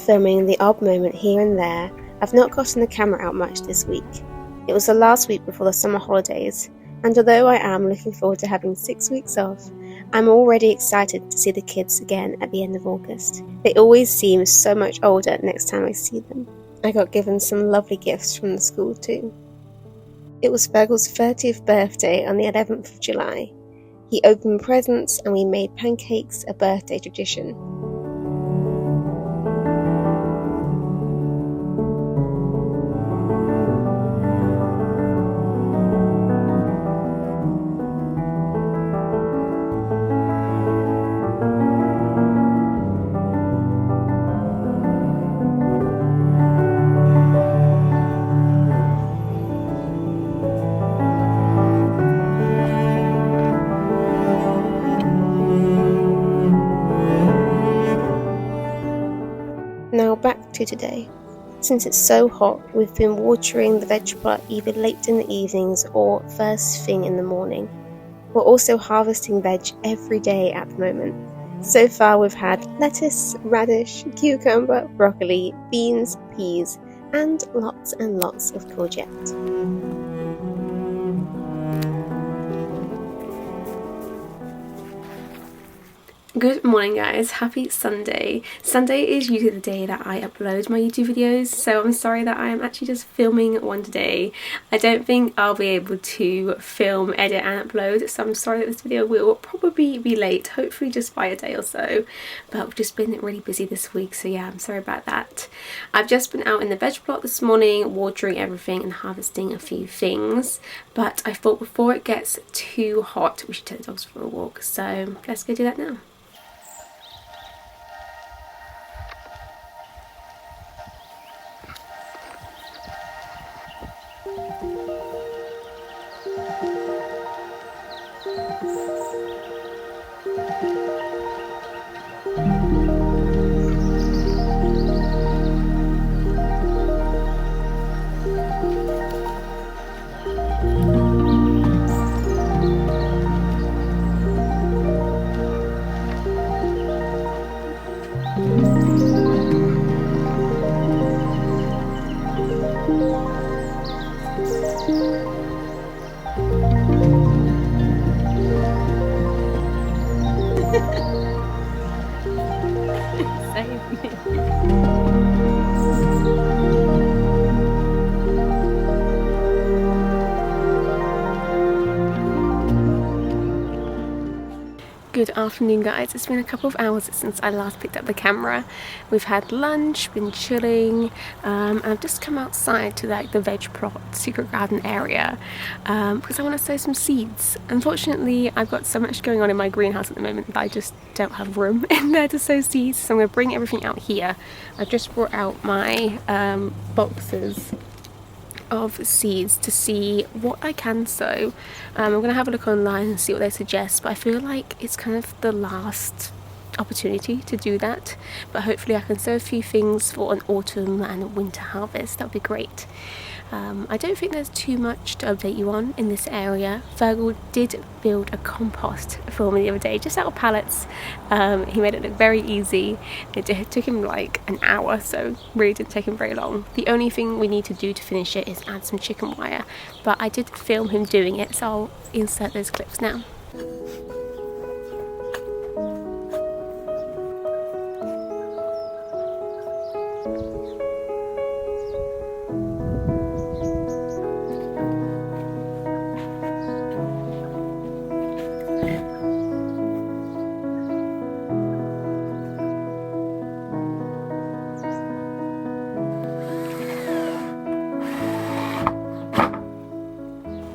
filming the odd moment here and there, I've not gotten the camera out much this week. It was the last week before the summer holidays, and although I am looking forward to having 6 weeks off, I'm already excited to see the kids again at the end of August. They always seem so much older next time I see them. I got given some lovely gifts from the school too. It was Fergal's 30th birthday on the 11th of July. He opened presents and we made pancakes a birthday tradition. Now back to today. Since it's so hot, we've been watering the veg plot either late in the evenings or first thing in the morning. We're also harvesting veg every day at the moment. So far we've had lettuce, radish, cucumber, broccoli, beans, peas, and lots of courgette. Good morning guys, happy Sunday. Sunday is usually the day that I upload my YouTube videos, so I'm sorry that I am actually just filming one today. I don't think I'll be able to film, edit and upload, so I'm sorry that this video will probably be late, hopefully just by a day or so. But I've just been really busy this week, so yeah, I'm sorry about that. I've just been out in the veg plot this morning, watering everything and harvesting a few things. But I thought before it gets too hot, we should take the dogs for a walk, so let's go do that now. Good afternoon guys, it's been a couple of hours since I last picked up the camera. We've had lunch, been chilling, and I've just come outside to the veg plot, secret garden area, because I want to sow some seeds. Unfortunately, I've got so much going on in my greenhouse at the moment that I just don't have room in there to sow seeds, so I'm going to bring everything out here. I've just brought out my boxes of seeds to see what I can sow. I'm going to have a look online and see what they suggest, but I feel like it's kind of the last opportunity to do that, but hopefully I can sow a few things for an autumn and winter harvest. That would be great. I don't think there's too much to update you on in this area. Fergal did build a compost for me the other day, just out of pallets. He made it look very easy. It took him like an hour, so really didn't take him very long. The only thing we need to do to finish it is add some chicken wire, but I did film him doing it, so I'll insert those clips now.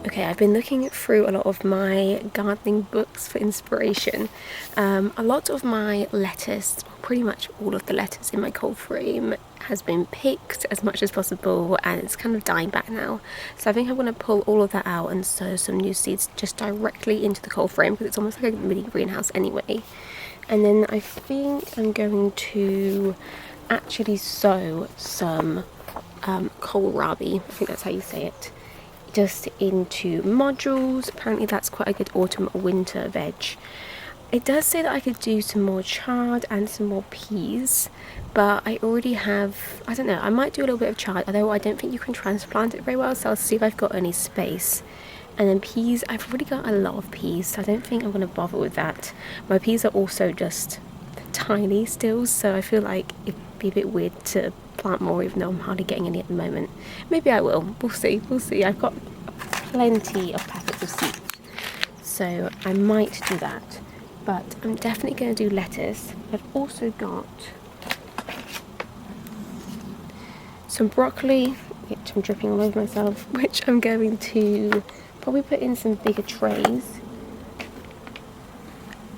Okay, I've been looking through a lot of my gardening books for inspiration. A lot of my lettuce, pretty much all of the lettuce in my cold frame has been picked as much as possible, and it's kind of dying back now. So I think I'm going to pull all of that out and sow some new seeds just directly into the cold frame, because it's almost like a mini greenhouse anyway. And then I think I'm going to actually sow some kohlrabi, I think that's how you say it, just into modules. Apparently that's quite a good autumn or winter veg. It does say that I could do some more chard and some more peas, but I already have, I don't know, I might do a little bit of chard, although I don't think you can transplant it very well, so I'll see if I've got any space. And then peas, I've already got a lot of peas, so I don't think I'm going to bother with that. My peas are also just tiny still, so I feel like it'd be a bit weird to plant more even though I'm hardly getting any at the moment. Maybe I will, we'll see. I've got plenty of packets of seeds, so I might do that. But I'm definitely going to do lettuce. I've also got some broccoli, which I'm dripping all over myself, which I'm going to probably put in some bigger trays.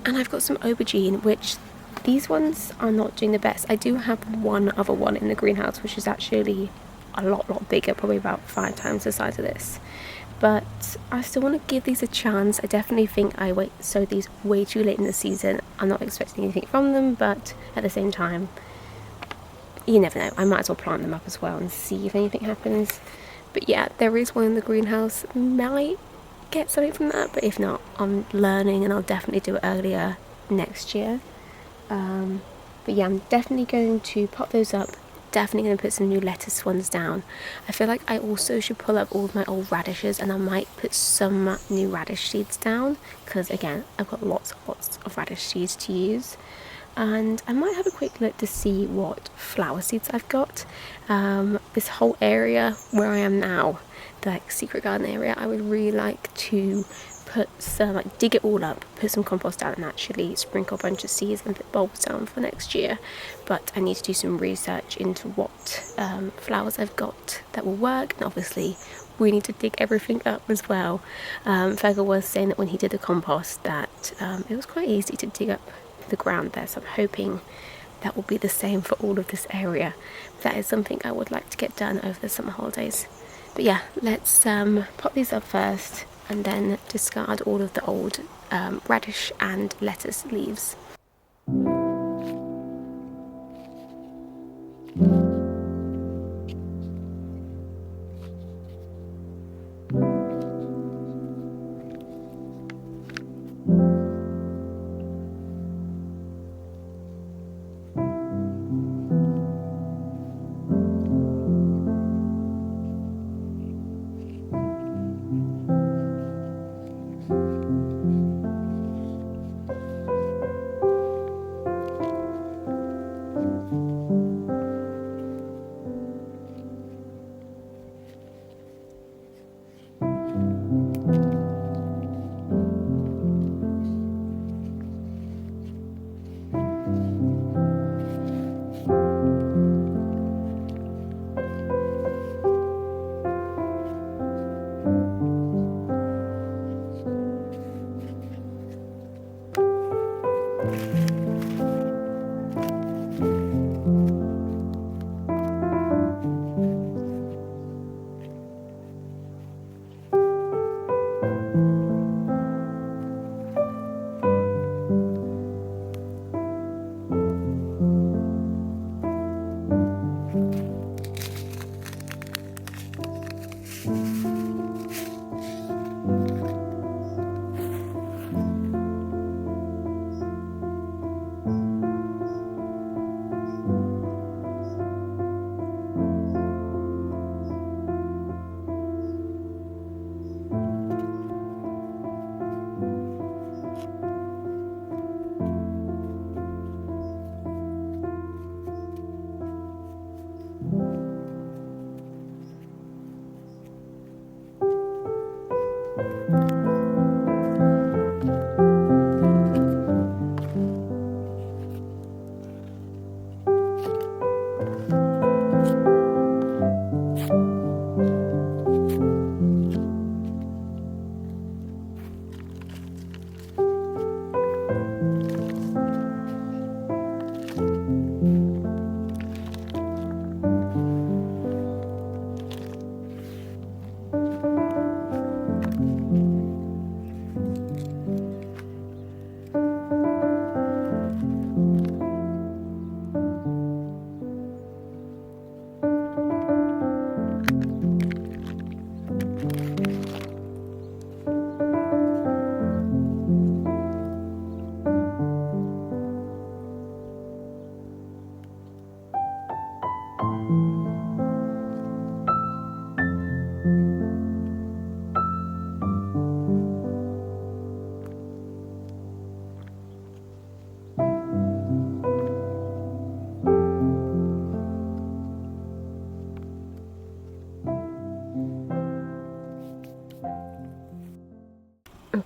And I've got some aubergine, which these ones are not doing the best. I do have one other one in the greenhouse, which is actually a lot bigger, probably about 5 times the size of this. But I still want to give these a chance. I definitely think I sowed these way too late in the season. I'm not expecting anything from them, but at the same time, you never know. I might as well plant them up as well and see if anything happens. But yeah, there is one in the greenhouse. Might get something from that, but if not, I'm learning and I'll definitely do it earlier next year. But yeah, I'm definitely going to pop those up. Definitely going to put some new lettuce ones down. I feel like I also should pull up all of my old radishes and I might put some new radish seeds down, because again, I've got lots of radish seeds to use. And I might have a quick look to see what flower seeds I've got. This whole area where I am now, the secret garden area, I would really like to put some, dig it all up, put some compost down and actually sprinkle a bunch of seeds and put bulbs down for next year. But I need to do some research into what flowers I've got that will work, and obviously we need to dig everything up as well. Fergal was saying that when he did the compost that it was quite easy to dig up the ground there, so I'm hoping that will be the same for all of this area. That is something I would like to get done over the summer holidays. But yeah, let's pop these up first and then discard all of the old radish and lettuce leaves.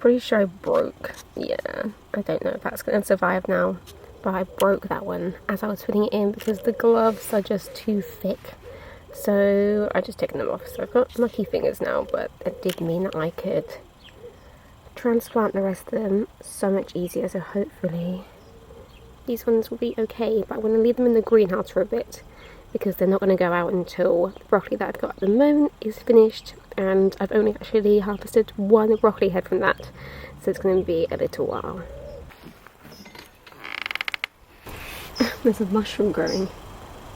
pretty sure I broke. Yeah, I don't know if that's going to survive now, but I broke that one as I was putting it in because the gloves are just too thick. So I just taken them off. So I've got lucky fingers now, but it did mean that I could transplant the rest of them so much easier. So hopefully these ones will be okay, but I'm going to leave them in the greenhouse for a bit because they're not going to go out until the broccoli that I've got at the moment is finished, and I've only actually harvested one broccoli head from that, so it's going to be a little while. There's a mushroom growing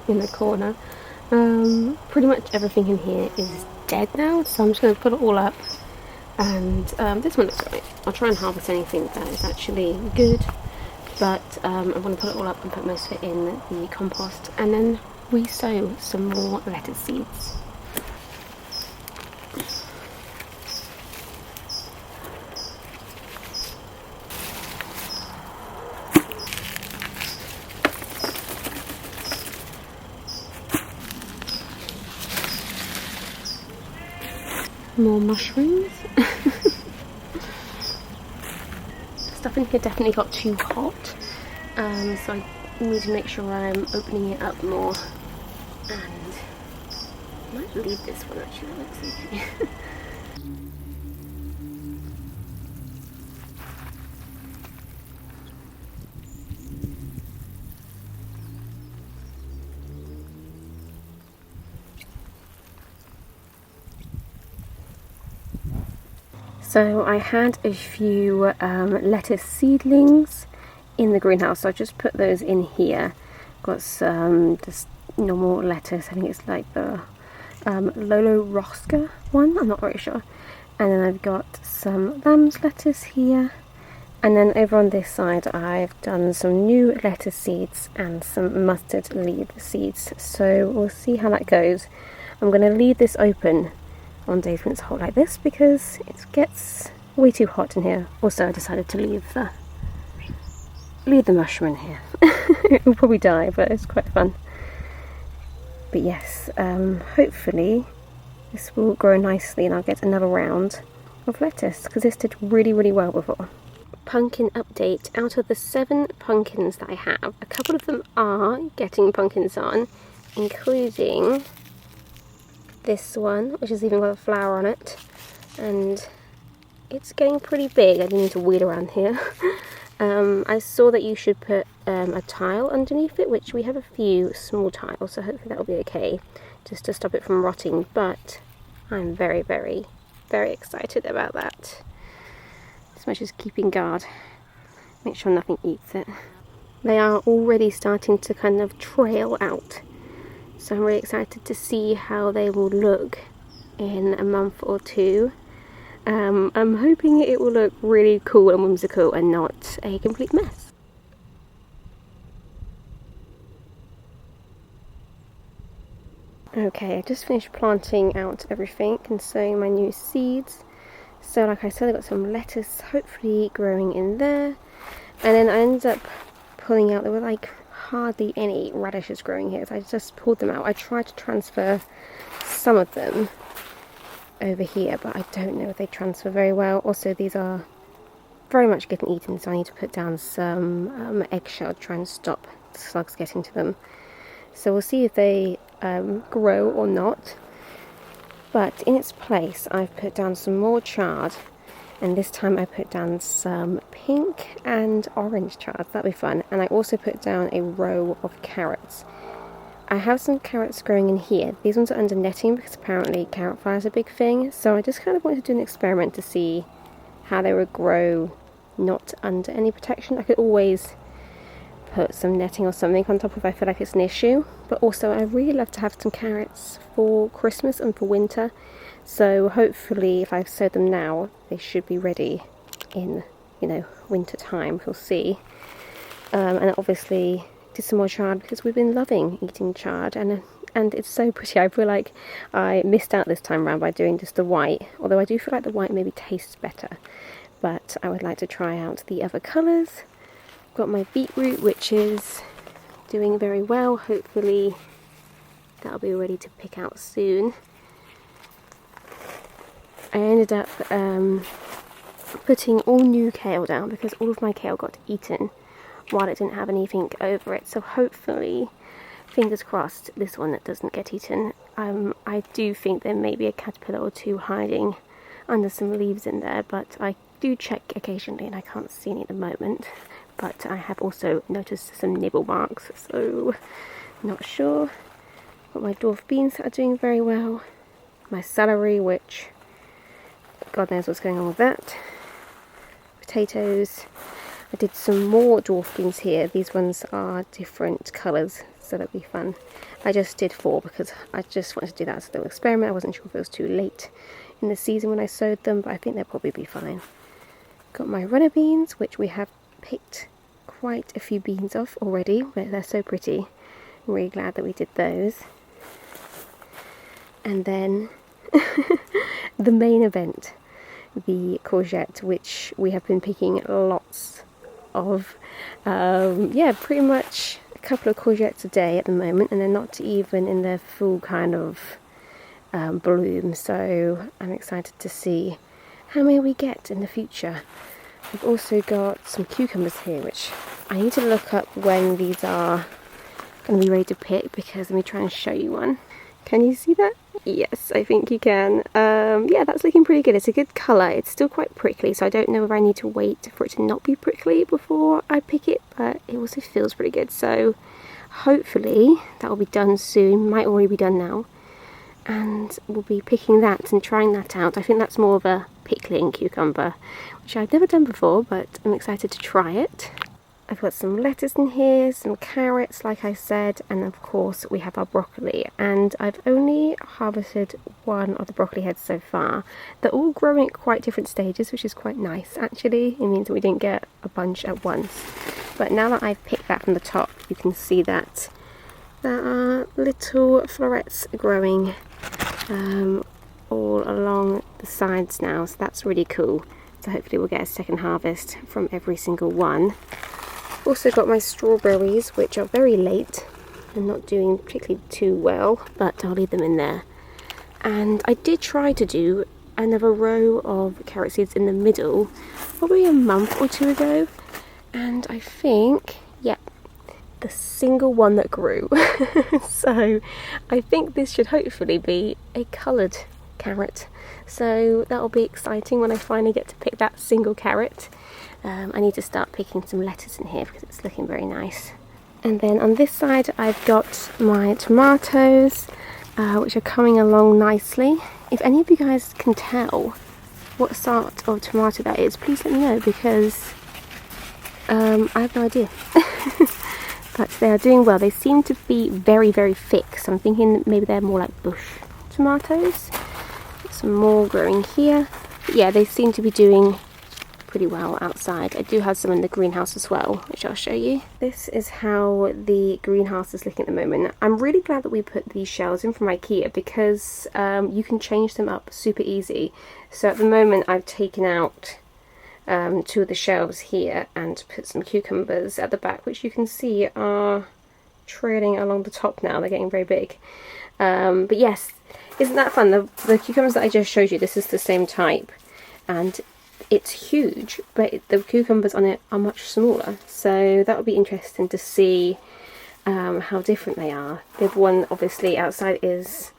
in the corner. Pretty much everything in here is dead now, so I'm just going to put it all up, and this one looks great. I'll try and harvest anything that is actually good, but I'm going to put it all up and put most of it in the compost, and then re-sow some more lettuce seeds. More mushrooms. Stuff in here definitely got too hot, so I need to make sure I'm opening it up more, and I might leave this one actually, that looks okay. So I had a few lettuce seedlings in the greenhouse, so I just put those in here. Got some just normal lettuce, I think it's like the Lolo Rosca one, I'm not very sure. And then I've got some lamb's lettuce here. And then over on this side I've done some new lettuce seeds and some mustard leaf seeds. So we'll see how that goes. I'm going to leave this open on days when it's hot like this because it gets way too hot in here. Also, I decided to leave the mushroom in here. It will probably die, but it's quite fun. But yes, hopefully this will grow nicely and I'll get another round of lettuce because this did really, really well before. Pumpkin update. Out of the 7 pumpkins that I have, a couple of them are getting pumpkins on, including this one, which has even got a flower on it, and it's getting pretty big. I do need to wheel around here. I saw that you should put a tile underneath it, which we have a few small tiles, so hopefully that will be okay, just to stop it from rotting, but I'm very, very, very excited about that. As much as keeping guard, make sure nothing eats it. They are already starting to kind of trail out. So I'm really excited to see how they will look in a month or two. I'm hoping it will look really cool and whimsical and not a complete mess. Okay, I just finished planting out everything and sowing my new seeds. So like I said, I got some lettuce hopefully growing in there. And then I ended up pulling out, there were like hardly any radishes growing here, so I just pulled them out. I tried to transfer some of them over here, but I don't know if they transfer very well. Also, these are very much getting eaten, so I need to put down some eggshell to try and stop slugs getting to them. So we'll see if they grow or not. But in its place, I've put down some more chard, and this time I put down some pink and orange chard. That'll be fun. And I also put down a row of carrots. I have some carrots growing in here. These ones are under netting because apparently carrot fire is a big thing. So I just kind of wanted to do an experiment to see how they would grow not under any protection. I could always put some netting or something on top if I feel like it's an issue. But also I really love to have some carrots for Christmas and for winter. So hopefully if I sow them now, they should be ready in, winter time. We'll see. And obviously did some more chard because we've been loving eating chard, and it's so pretty. I feel like I missed out this time around by doing just the white, although I do feel like the white maybe tastes better, but I would like to try out the other colours. Got my beetroot, which is doing very well. Hopefully that'll be ready to pick out soon. I ended up putting all new kale down because all of my kale got eaten while it didn't have anything over it. So hopefully, fingers crossed, this one that doesn't get eaten. I do think there may be a caterpillar or two hiding under some leaves in there, but I do check occasionally and I can't see any at the moment. But I have also noticed some nibble marks, so not sure. Got my dwarf beans that are doing very well. My celery, which God knows what's going on with that. Potatoes. I did some more dwarf beans here. These ones are different colours, so that'll be fun. I just did 4 because I just wanted to do that as a little experiment. I wasn't sure if it was too late in the season when I sowed them, but I think they'll probably be fine. Got my runner beans, which we have picked quite a few beans off already, but they're so pretty. I'm really glad that we did those. And then the main event, the courgette, which we have been picking lots of. Yeah, pretty much a couple of courgettes a day at the moment, and they're not even in their full kind of bloom, so I'm excited to see how many we get in the future. We've also got some cucumbers here, which I need to look up when these are going to be ready to pick, because let me try and show you one. Can you see that? Yes, I think you can. Yeah, that's looking pretty good. It's a good colour. It's still quite prickly, so I don't know if I need to wait for it to not be prickly before I pick it, but it also feels pretty good. So hopefully that will be done soon. Might already be done now. And we'll be picking that and trying that out. I think that's more of a pickling cucumber, which I've never done before, but I'm excited to try it. I've got some lettuce in here, some carrots like I said, and of course we have our broccoli, and I've only harvested one of the broccoli heads so far. They're all growing at quite different stages, which is quite nice actually. It means that we didn't get a bunch at once. But now that I've picked that from the top, you can see that there are little florets growing all along the sides now, so that's really cool. So hopefully we'll get a second harvest from every single one. Also got my strawberries, which are very late and not doing particularly too well, but I'll leave them in there. And I did try to do another row of carrot seeds in the middle probably a month or 2 ago, and I think, yeah, the single one that grew. So I think this should hopefully be a coloured carrot, so that'll be exciting when I finally get to pick that single carrot. I need to start picking some lettuce in here because it's looking very nice. And then on this side I've got my tomatoes, which are coming along nicely. If any of you guys can tell what sort of tomato that is, please let me know, because I have no idea. But they are doing well. They seem to be very, very thick, so I'm thinking maybe they're more like bush tomatoes. Some more growing here. But yeah, they seem to be doing pretty well outside. I do have some in the greenhouse as well, which I'll show you. This is how the greenhouse is looking at the moment. I'm really glad that we put these shelves in from IKEA, because you can change them up super easy. So at the moment I've taken out 2 of the shelves here and put some cucumbers at the back, which you can see are trailing along the top now. They're getting very big. But yes, isn't that fun? The cucumbers that I just showed you, this is the same type, and it's huge, but the cucumbers on it are much smaller, so that will be interesting to see how different they are. The one obviously outside is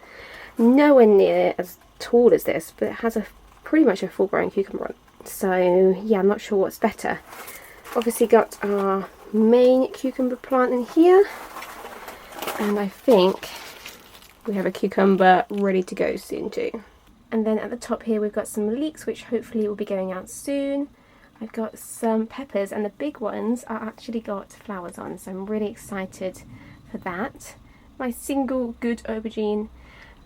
nowhere near as tall as this, but it has pretty much a full-grown cucumber on it. So yeah, I'm not sure what's better. Obviously got our main cucumber plant in here, and I think we have a cucumber ready to go soon too. And then at the top here we've got some leeks, which hopefully will be going out soon. I've got some peppers, and the big ones are actually got flowers on, so I'm really excited for that. My single good aubergine,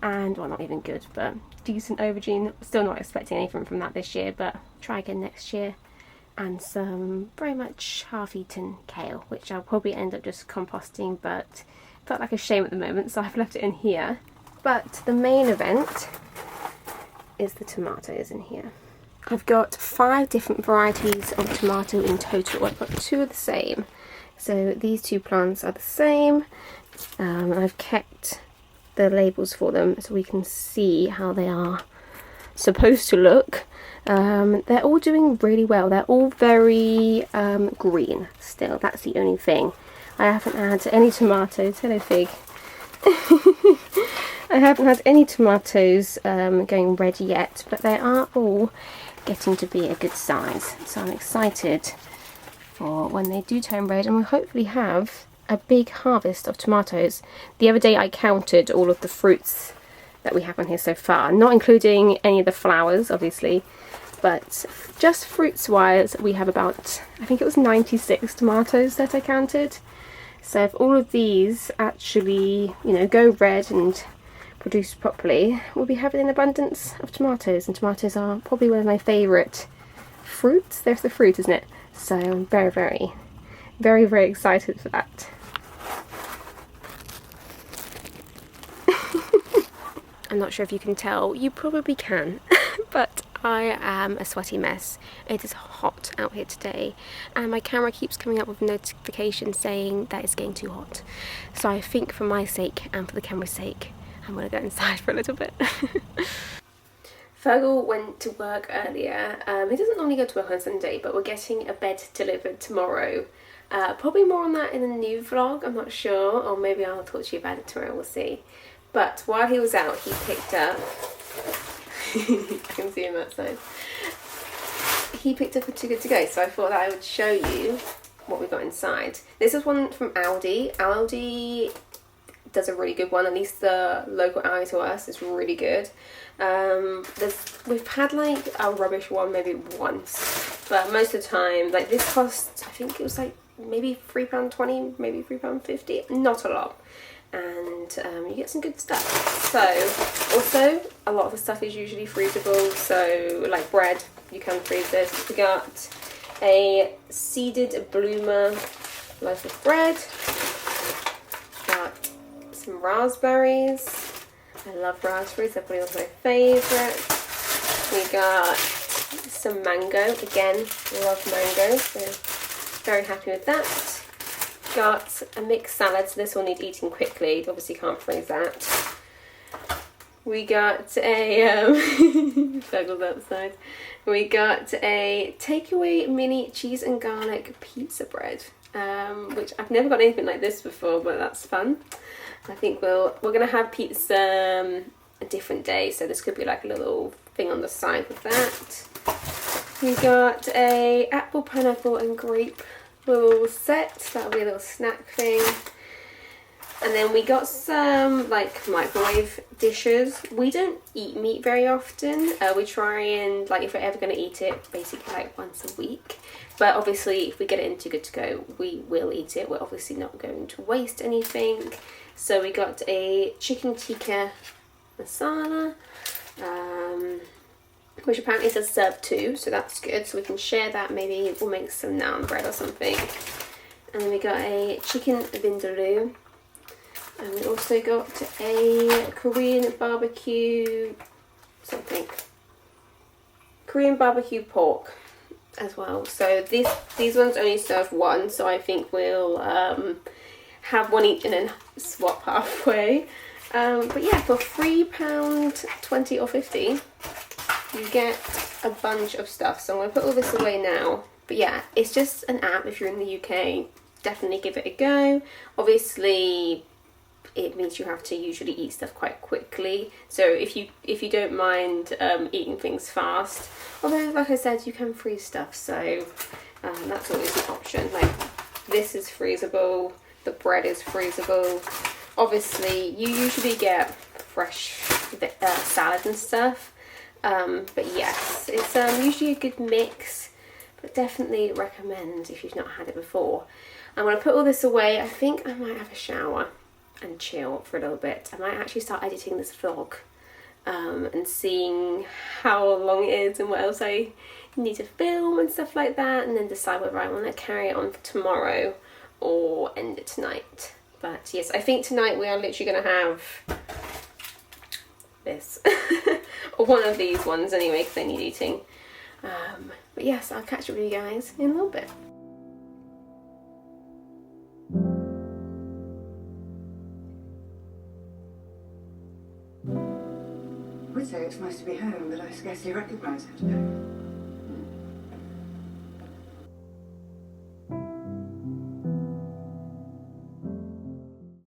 and well, not even good, but decent aubergine. Still not expecting anything from that this year, but try again next year. And some very much half-eaten kale, which I'll probably end up just composting, but felt like a shame at the moment, so I've left it in here. But the main event is the tomatoes in here. I've got 5 different varieties of tomato in total. I've got 2 of the same. So these 2 plants are the same. I've kept the labels for them so we can see how they are supposed to look. They're all doing really well. They're all very green still. That's the only thing. I haven't had any tomatoes. Hello, Fig. I haven't had any tomatoes going red yet, but they are all getting to be a good size. So I'm excited for when they do turn red, and we'll hopefully have a big harvest of tomatoes. The other day I counted all of the fruits that we have on here so far, not including any of the flowers, obviously, but just fruits wise we have about, I think it was 96 tomatoes that I counted. So if all of these actually, you know, go red and produce properly, we'll be having an abundance of tomatoes, and tomatoes are probably one of my favourite fruits. There's the fruit, isn't it? So I'm very, very, very, very excited for that. I'm not sure if you can tell, you probably can, but I am a sweaty mess. It is hot out here today, and my camera keeps coming up with a notification saying that it's getting too hot. So I think for my sake and for the camera's sake, I'm going to go inside for a little bit. Fergal went to work earlier. He doesn't normally go to work on Sunday, but we're getting a bed delivered tomorrow. Probably more on that in a new vlog, I'm not sure, or maybe I'll talk to you about it tomorrow, we'll see. But while he was out, he picked up, I can see him outside, he picked up a Too Good To Go, so I thought that I would show you what we got inside. This is one from Aldi. Aldi does a really good one, at least the local Aldi to us is really good. We've had like a rubbish one maybe once, but most of the time, like this cost, I think it was like maybe £3.20, maybe £3.50, not a lot. And you get some good stuff. So also a lot of the stuff is usually freezable, so like bread, you can freeze this. We got a seeded bloomer loaf of bread, got some raspberries. I love raspberries, they're probably one of my favourites. We got some mango, again, love mango, so very happy with that. Got a mixed salad, so this will need eating quickly, obviously can't freeze that. We got a, Fergal's outside. We got a takeaway mini cheese and garlic pizza bread, which I've never got anything like this before, but that's fun. I think we're gonna have pizza a different day, so this could be like a little thing on the side with that. We got a apple, pineapple and grape little set, that'll be a little snack thing. And then we got some like microwave dishes. We don't eat meat very often. We try and, like, if we're ever going to eat it, basically like once a week. But obviously if we get it in Too Good To Go, we will eat it. We're obviously not going to waste anything. So we got a chicken tikka masala, which apparently says serve two, so that's good. So we can share that, maybe we'll make some naan bread or something. And then we got a chicken vindaloo. And we also got a Korean barbecue something. Korean barbecue pork as well. So these ones only serve one, so I think we'll have one each and then swap halfway. But yeah, for £3.20 or 50, you get a bunch of stuff. So I'm going to put all this away now. But yeah, it's just an app. If you're in the UK, definitely give it a go. Obviously, it means you have to usually eat stuff quite quickly. So if you don't mind eating things fast, although like I said, you can freeze stuff. So that's always an option. Like this is freezable. The bread is freezable. Obviously, you usually get fresh salad and stuff. But yes, it's usually a good mix, but definitely recommend if you've not had it before. I'm going to put all this away. I think I might have a shower and chill for a little bit. I might actually start editing this vlog and seeing how long it is and what else I need to film and stuff like that, and then decide whether I want to carry it on for tomorrow or end it tonight. But yes, I think tonight we are literally going to have this or one of these ones anyway, because they need eating. But yes, I'll catch up with you guys in a little bit. would say it's nice to be home, but I scarcely recognise it.